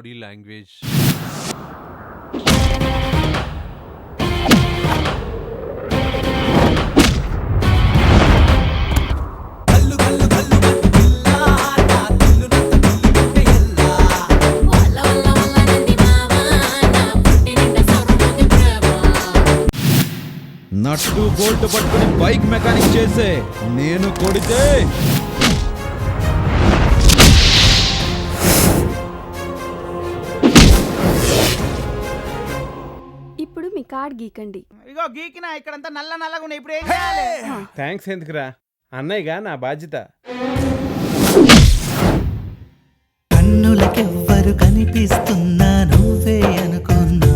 Body language. Nut bolt పట్టుకుని bike mechanic చేసే నేను కొడితే ఇప్పుడు మీ కార్డ్ గీకండి. ఇగో గీకినా ఇక్కడంతా నల్ల నల్లగా ఉన్నాయి. ఇప్పుడు ఏం చేయాలి? థ్యాంక్స్ ఎందుకురా, అన్నయ్యగా నా బాధ్యత. కన్నులకెవ్వరు కనిపిస్తున్నా నువ్వే అనుకున్నా,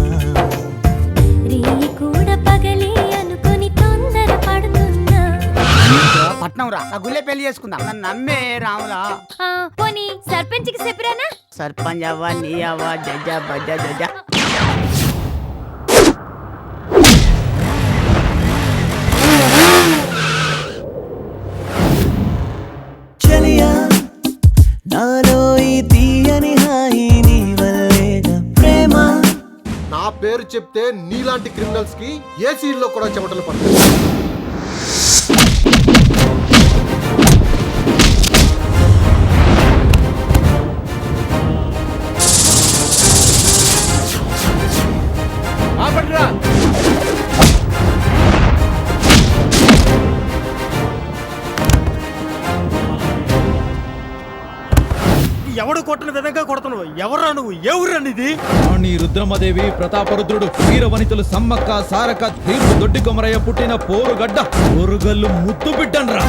కూడా పగలే అనుకుని తొందర పడుతున్నా. పట్నం రా, ఆ గుళ్ళే పెళ్లి చేసుకుందాం. నన్ను నమ్మే రాములా. పోనీ సర్పంచ్కి చెప్పిరానా? సర్పంచ్ అవ్వ నీ అవ్వ జడ్జా బజ్జా జడ్జా. చలియా నాలో ఈ తీయని హాయి నీ వల్లేగా ప్రేమ. నా పేరు చెప్తే నీలాంటి క్రిమినల్స్ కి ఏ సీల్లో కూడా చెమటలు పడతాయి. ఎవడు కొట్టిన విధంగా కొడుతున్నావు? ఎవరా నువ్వు? ఏ ఊరనిది? రాణి రుద్రమదేవి, ప్రతాపరుద్రుడు, వీరవనితులు సమ్మక్క సారక, ధీరుడు దొడ్డి కొమరయ్య పుట్టిన పోరుగడ్డ, పోరుగల్లు ముత్తు బిడ్డన్రా.